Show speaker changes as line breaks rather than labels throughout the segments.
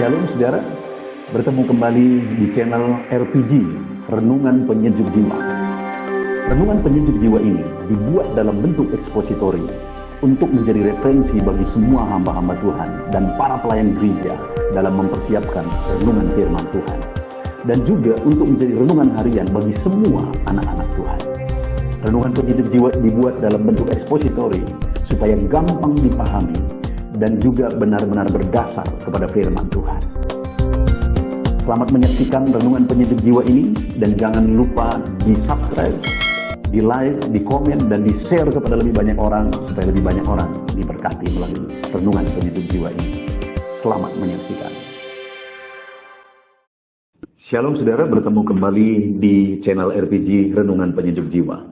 Shalom saudara, bertemu kembali di channel RPG, Renungan Penyejuk Jiwa. Renungan Penyejuk Jiwa ini dibuat dalam bentuk ekspositori untuk menjadi referensi bagi semua hamba-hamba Tuhan dan para pelayan gereja dalam mempersiapkan renungan firman Tuhan. Dan juga untuk menjadi renungan harian bagi semua anak-anak Tuhan. Renungan Penyejuk Jiwa dibuat dalam bentuk ekspositori supaya gampang dipahami dan juga benar-benar berdasar kepada firman Tuhan. Selamat menyaksikan Renungan Penyejuk Jiwa ini, dan jangan lupa di subscribe, di like, di komen, dan di share kepada lebih banyak orang, supaya lebih banyak orang diberkati melalui Renungan Penyejuk Jiwa ini. Selamat menyaksikan. Shalom saudara, bertemu kembali di channel RPG Renungan Penyejuk Jiwa.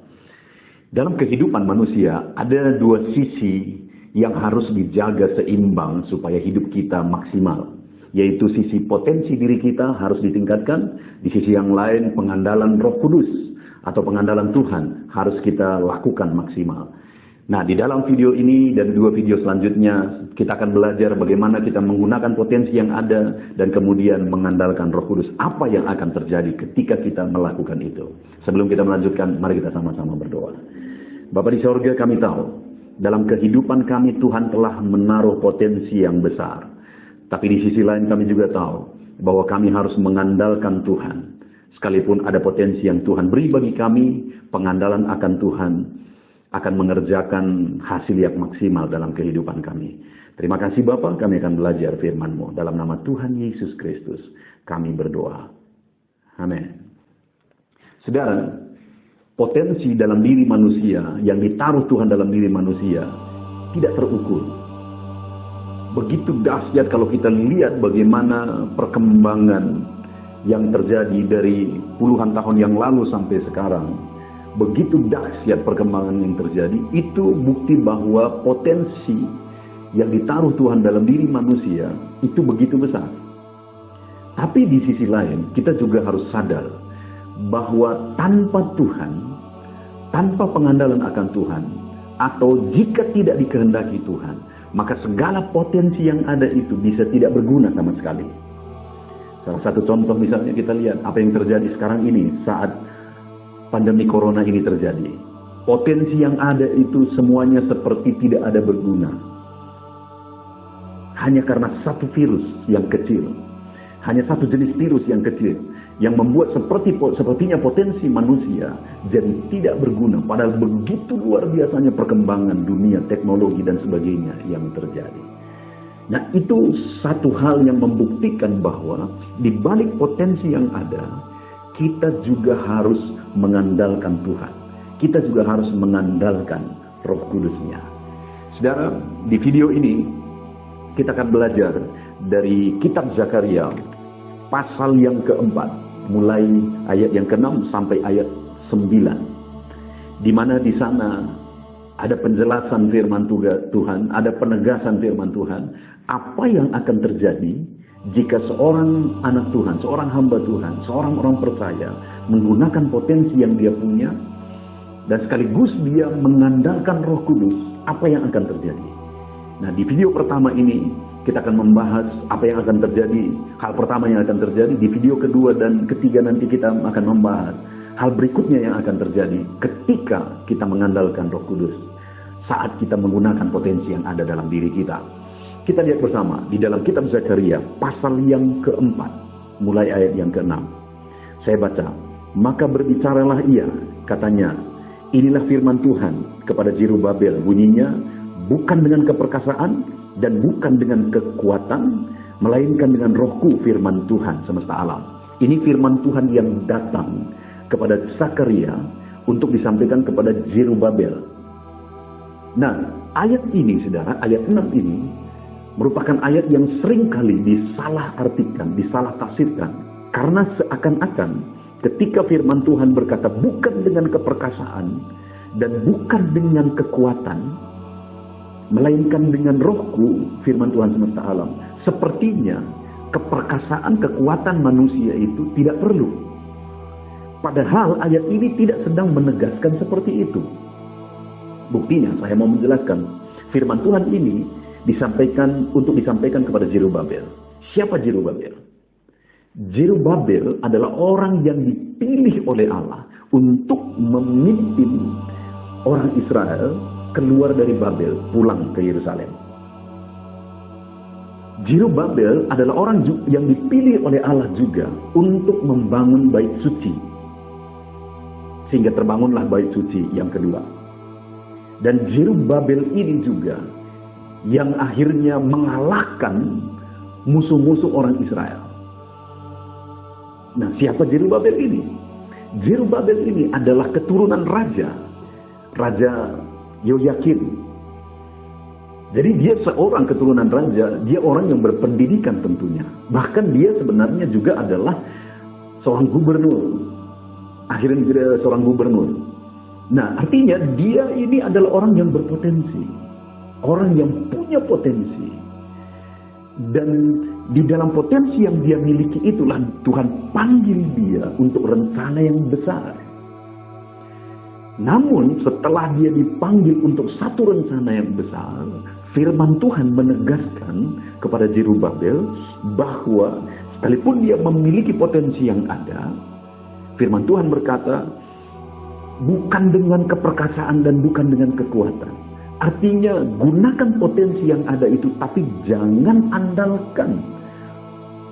Dalam kehidupan manusia ada dua sisi yang harus dijaga seimbang supaya hidup kita maksimal, yaitu sisi potensi diri kita harus ditingkatkan, di sisi yang lain pengandalan Roh Kudus atau pengandalan Tuhan harus kita lakukan maksimal. Nah, di dalam video ini dan dua video selanjutnya kita akan belajar bagaimana kita menggunakan potensi yang ada dan kemudian mengandalkan Roh Kudus. Apa yang akan terjadi ketika kita melakukan itu? Sebelum kita melanjutkan, mari kita sama-sama berdoa. Bapa di sorga, kami tahu dalam kehidupan kami Tuhan telah menaruh potensi yang besar. Tapi di sisi lain kami juga tahu bahwa kami harus mengandalkan Tuhan. Sekalipun ada potensi yang Tuhan beri bagi kami, pengandalan akan Tuhan akan mengerjakan hasil yang maksimal dalam kehidupan kami. Terima kasih Bapa, kami akan belajar firman-Mu. Dalam nama Tuhan Yesus Kristus kami berdoa. Amin. Saudara, potensi dalam diri manusia yang ditaruh Tuhan dalam diri manusia tidak terukur. Begitu dahsyat kalau kita lihat bagaimana perkembangan yang terjadi dari puluhan tahun yang lalu sampai sekarang. Begitu dahsyat perkembangan yang terjadi, itu bukti bahwa potensi yang ditaruh Tuhan dalam diri manusia itu begitu besar. Tapi di sisi lain kita juga harus sadar bahwa tanpa Tuhan, tanpa pengandalan akan Tuhan, atau jika tidak dikehendaki Tuhan, maka segala potensi yang ada itu bisa tidak berguna sama sekali. Salah satu contoh misalnya kita lihat apa yang terjadi sekarang ini saat pandemi corona ini terjadi. Potensi yang ada itu semuanya seperti tidak ada berguna. Hanya karena satu virus yang kecil, hanya satu jenis virus yang kecil, yang membuat sepertinya potensi manusia jadi tidak berguna. Padahal begitu luar biasanya perkembangan dunia, teknologi dan sebagainya yang terjadi. Nah, itu satu hal yang membuktikan bahwa di balik potensi yang ada, kita juga harus mengandalkan Tuhan. Kita juga harus mengandalkan Roh Kudus-Nya. Saudara, di video ini kita akan belajar dari kitab Zakaria pasal yang keempat, mulai ayat yang ke-6 sampai ayat 9. Di mana di sana ada penjelasan firman Tuhan, ada penegasan firman Tuhan, apa yang akan terjadi jika seorang anak Tuhan, seorang hamba Tuhan, seorang orang percaya menggunakan potensi yang dia punya dan sekaligus dia mengandalkan Roh Kudus, apa yang akan terjadi? Nah, di video pertama ini kita akan membahas apa yang akan terjadi, hal pertama yang akan terjadi. Di video kedua dan ketiga nanti kita akan membahas hal berikutnya yang akan terjadi ketika kita mengandalkan Roh Kudus saat kita menggunakan potensi yang ada dalam diri kita. Kita lihat bersama di dalam kitab Zakaria pasal yang keempat, mulai ayat yang ke-6. Saya baca, maka berbicaralah ia, katanya, inilah firman Tuhan kepada Zerubabel, bunyinya, bukan dengan keperkasaan dan bukan dengan kekuatan, melainkan dengan Rohku, firman Tuhan semesta alam. Ini firman Tuhan yang datang kepada Zakaria untuk disampaikan kepada Zerubabel. Nah, ayat ini saudara, ayat 6 ini merupakan ayat yang sering kali disalah artikan, disalah tafsirkan. Karena seakan-akan ketika firman Tuhan berkata bukan dengan keperkasaan dan bukan dengan kekuatan, melainkan dengan Rohku, firman Tuhan semesta alam, sepertinya keperkasaan, kekuatan manusia itu tidak perlu. Padahal ayat ini tidak sedang menegaskan seperti itu. Buktinya, saya mau menjelaskan, firman Tuhan ini disampaikan kepada Zerubabel. Siapa Jerubabel? Jerubabel adalah orang yang dipilih oleh Allah untuk memimpin orang Israel keluar dari Babel, pulang ke Yerusalem. Jerubabel adalah orang yang dipilih oleh Allah juga untuk membangun bait suci. Sehingga terbangunlah bait suci yang kedua. Dan Jerubabel ini juga yang akhirnya mengalahkan musuh-musuh orang Israel. Nah, siapa Jerubabel ini? Jerubabel ini adalah keturunan Raja Yoyakim. Jadi dia seorang keturunan raja, dia orang yang berpendidikan tentunya. Bahkan dia sebenarnya juga adalah seorang gubernur. Akhirnya dia seorang gubernur. Nah, artinya dia ini adalah orang yang berpotensi. Orang yang punya potensi. Dan di dalam potensi yang dia miliki itulah Tuhan panggil dia untuk rencana yang besar. Namun setelah dia dipanggil untuk satu rencana yang besar, firman Tuhan menegaskan kepada Jerubabel bahwa sekalipun dia memiliki potensi yang ada, firman Tuhan berkata, bukan dengan keperkasaan dan bukan dengan kekuatan. Artinya gunakan potensi yang ada itu, tapi jangan andalkan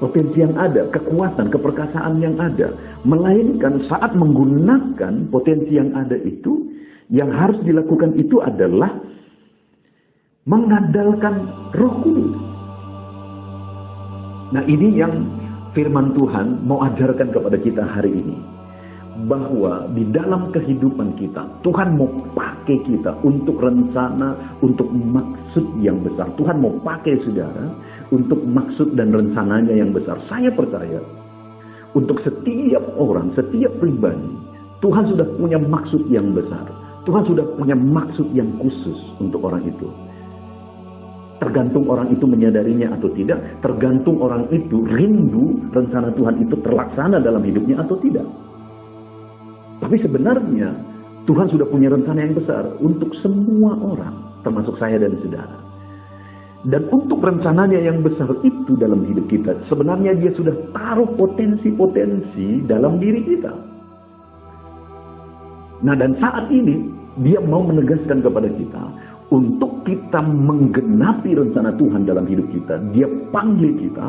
potensi yang ada, kekuatan, keperkasaan yang ada. Melainkan saat menggunakan potensi yang ada itu, yang harus dilakukan itu adalah mengandalkan Roh Kudus. Nah, ini yang firman Tuhan mau ajarkan kepada kita hari ini. Bahwa di dalam kehidupan kita, Tuhan mau pakai kita untuk rencana, untuk maksud yang besar. Tuhan mau pakai saudara untuk maksud dan rencananya yang besar. Saya percaya untuk setiap orang, setiap pribadi, Tuhan sudah punya maksud yang besar. Tuhan sudah punya maksud yang khusus untuk orang itu. Tergantung orang itu menyadarinya atau tidak, tergantung orang itu rindu rencana Tuhan itu terlaksana dalam hidupnya atau tidak. Tapi sebenarnya Tuhan sudah punya rencana yang besar untuk semua orang, termasuk saya dan saudara. Dan untuk rencananya yang besar itu dalam hidup kita, sebenarnya dia sudah taruh potensi-potensi dalam diri kita. Nah, dan saat ini dia mau menegaskan kepada kita, untuk kita menggenapi rencana Tuhan dalam hidup kita, dia panggil kita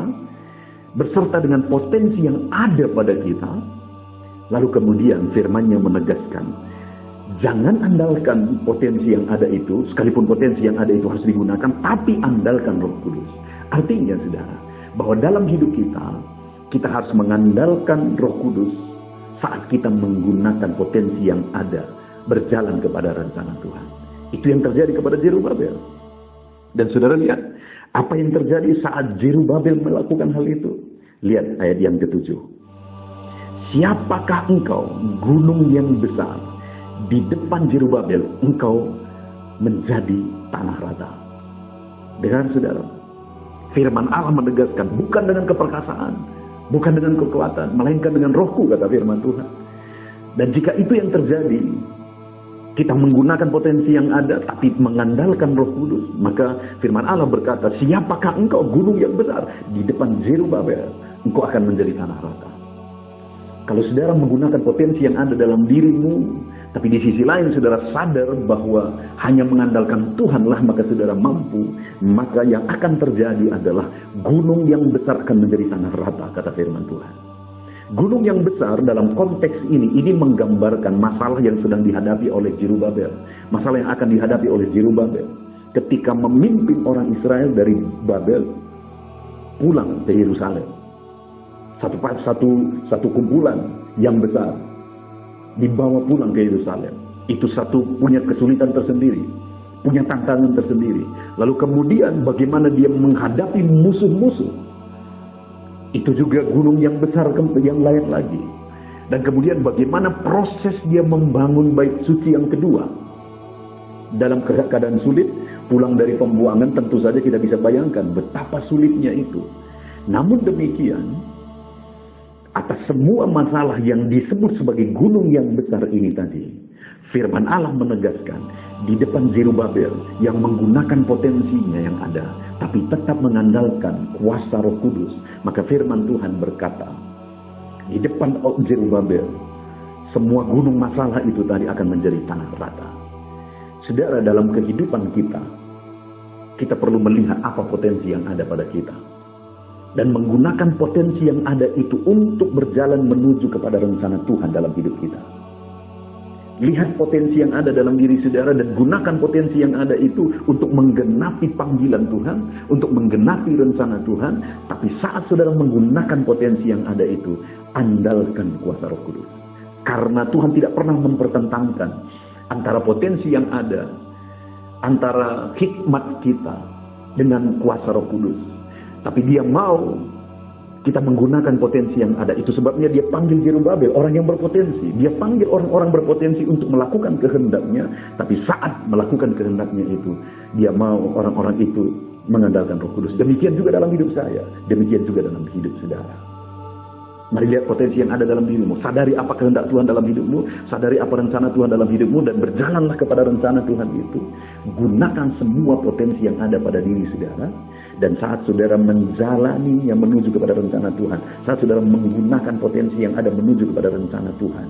beserta dengan potensi yang ada pada kita. Lalu kemudian firman-Nya menegaskan, jangan andalkan potensi yang ada itu, sekalipun potensi yang ada itu harus digunakan, tapi andalkan Roh Kudus. Artinya saudara, bahwa dalam hidup kita harus mengandalkan Roh Kudus saat kita menggunakan potensi yang ada, berjalan kepada rencana Tuhan. Itu yang terjadi kepada Jerubabel. Dan saudara lihat, apa yang terjadi saat Jerubabel melakukan hal itu? Lihat ayat yang ke-7. Siapakah engkau, gunung yang besar? Di depan Jerubabel engkau menjadi tanah rata. Dengar saudara, firman Allah menegaskan, bukan dengan keperkasaan, bukan dengan kekuatan, melainkan dengan Rohku, kata firman Tuhan. Dan jika itu yang terjadi, kita menggunakan potensi yang ada tapi mengandalkan Roh Kudus, maka firman Allah berkata, siapakah engkau, gunung yang besar? Di depan Jerubabel engkau akan menjadi tanah rata. Kalau saudara menggunakan potensi yang ada dalam dirimu, tapi di sisi lain saudara sadar bahwa hanya mengandalkan Tuhanlah maka saudara mampu, maka yang akan terjadi adalah gunung yang besar akan menjadi tanah rata, kata firman Tuhan. Gunung yang besar dalam konteks ini menggambarkan masalah yang sedang dihadapi oleh Jerubabel. Masalah yang akan dihadapi oleh Jerubabel ketika memimpin orang Israel dari Babel pulang ke Yerusalem. Satu kumpulan yang besar dibawa pulang ke Yerusalem. Itu punya kesulitan tersendiri, punya tantangan tersendiri. Lalu kemudian bagaimana dia menghadapi musuh-musuh, itu juga gunung yang besar yang lain lagi. Dan kemudian bagaimana proses dia membangun bait suci yang kedua. Dalam keadaan sulit, pulang dari pembuangan, tentu saja kita bisa bayangkan betapa sulitnya itu. Namun demikian, atas semua masalah yang disebut sebagai gunung yang besar ini tadi, firman Allah menegaskan di depan Zerubabel yang menggunakan potensinya yang ada, tapi tetap mengandalkan kuasa Roh Kudus, maka firman Tuhan berkata, di depan Zerubabel, semua gunung masalah itu tadi akan menjadi tanah rata. Saudara, dalam kehidupan kita perlu melihat apa potensi yang ada pada kita. Dan menggunakan potensi yang ada itu untuk berjalan menuju kepada rencana Tuhan dalam hidup kita. Lihat potensi yang ada dalam diri saudara dan gunakan potensi yang ada itu untuk menggenapi panggilan Tuhan, untuk menggenapi rencana Tuhan. Tapi saat saudara menggunakan potensi yang ada itu, andalkan kuasa Roh Kudus. Karena Tuhan tidak pernah mempertentangkan antara potensi yang ada, antara hikmat kita dengan kuasa Roh Kudus. Tapi dia mau kita menggunakan potensi yang ada. Itu sebabnya dia panggil Zerubabel, orang yang berpotensi. Dia panggil orang-orang berpotensi untuk melakukan kehendaknya. Tapi saat melakukan kehendaknya itu, dia mau orang-orang itu mengandalkan Roh Kudus. Demikian juga dalam hidup saya. Demikian juga dalam hidup saudara. Mari lihat potensi yang ada dalam dirimu. Sadari apa kehendak Tuhan dalam hidupmu. Sadari apa rencana Tuhan dalam hidupmu. Dan berjalanlah kepada rencana Tuhan itu. Gunakan semua potensi yang ada pada diri saudara. Dan saat saudara menjalani yang menuju kepada rencana Tuhan. Saat saudara menggunakan potensi yang ada menuju kepada rencana Tuhan.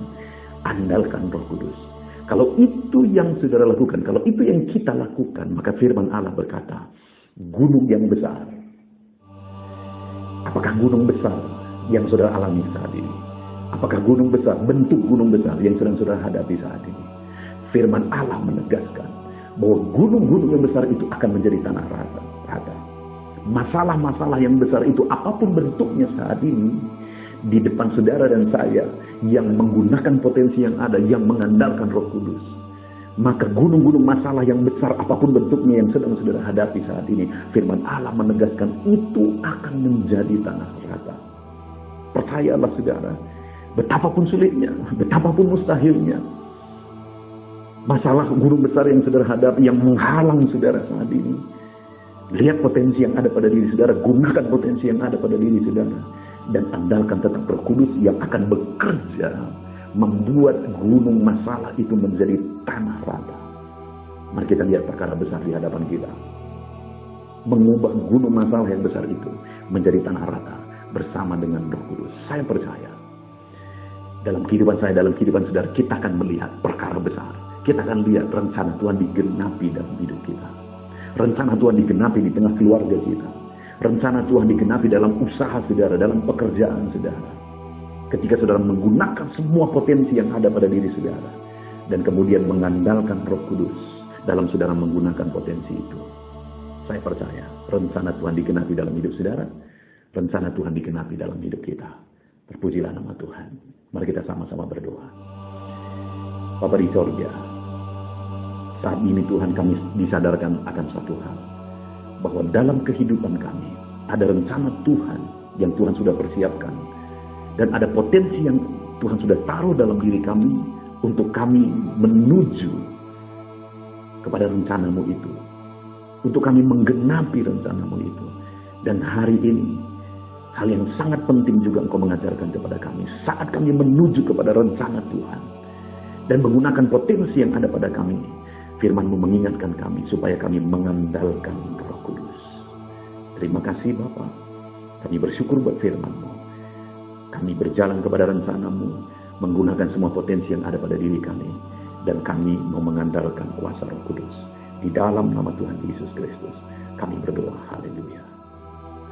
Andalkan Roh Kudus. Kalau itu yang saudara lakukan. Kalau itu yang kita lakukan. Maka firman Allah berkata. Gunung yang besar. Apakah gunung besar yang saudara alami saat ini? Apakah gunung besar, bentuk gunung besar yang sedang saudara hadapi saat ini? Firman Allah menegaskan bahwa gunung-gunung yang besar itu akan menjadi tanah rata. Masalah-masalah yang besar itu apapun bentuknya saat ini, di depan saudara dan saya yang menggunakan potensi yang ada, yang mengandalkan Roh Kudus, maka gunung-gunung masalah yang besar apapun bentuknya yang sedang saudara hadapi saat ini, firman Allah menegaskan itu akan menjadi tanah rata. Percayalah saudara, betapapun sulitnya, betapapun mustahilnya, masalah gunung besar yang saudara hadapi yang menghalang saudara saat ini, lihat potensi yang ada pada diri saudara, gunakan potensi yang ada pada diri saudara, dan andalkan tetap Roh Kudus yang akan bekerja membuat gunung masalah itu menjadi tanah rata. Mari kita lihat perkara besar di hadapan kita, mengubah gunung masalah yang besar itu menjadi tanah rata bersama dengan Roh Kudus. Saya percaya dalam kehidupan saya, dalam kehidupan saudara, kita akan melihat perkara besar. Kita akan lihat rencana Tuhan digenapi dalam hidup kita. Rencana Tuhan digenapi di tengah keluarga kita. Rencana Tuhan digenapi dalam usaha saudara, dalam pekerjaan saudara. Ketika saudara menggunakan semua potensi yang ada pada diri saudara dan kemudian mengandalkan Roh Kudus dalam saudara menggunakan potensi itu. Saya percaya rencana Tuhan digenapi dalam hidup saudara. Rencana Tuhan digenapi dalam hidup kita. Terpujilah nama Tuhan. Mari kita sama-sama berdoa. Bapa di sorga, saat ini Tuhan kami disadarkan akan satu hal. Bahwa dalam kehidupan kami ada rencana Tuhan yang Tuhan sudah persiapkan. Dan ada potensi yang Tuhan sudah taruh dalam diri kami untuk kami menuju kepada rencana-Mu itu. Untuk kami menggenapi rencana-Mu itu. Dan hari ini hal yang sangat penting juga Engkau mengajarkan kepada kami. Saat kami menuju kepada rencana Tuhan. Dan menggunakan potensi yang ada pada kami. Firman-Mu mengingatkan kami supaya kami mengandalkan Roh Kudus. Terima kasih Bapa. Kami bersyukur buat firman-Mu. Kami berjalan kepada rencana-Mu. Menggunakan semua potensi yang ada pada diri kami. Dan kami mau mengandalkan kuasa Roh Kudus. Di dalam nama Tuhan Yesus Kristus. Kami berdoa. Haleluya.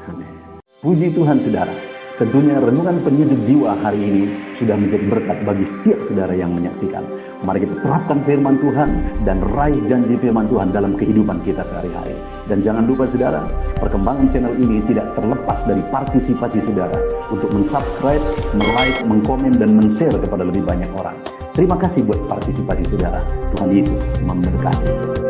Amin. Puji Tuhan saudara, tentunya renungan penyejuk jiwa hari ini sudah menjadi berkat bagi setiap saudara yang menyaksikan. Mari kita terapkan firman Tuhan dan raih janji firman Tuhan dalam kehidupan kita sehari-hari. Dan jangan lupa saudara, perkembangan channel ini tidak terlepas dari partisipasi saudara untuk mensubscribe, like, mengkomen, dan men-share kepada lebih banyak orang. Terima kasih buat partisipasi saudara. Tuhan Yesus memberkati.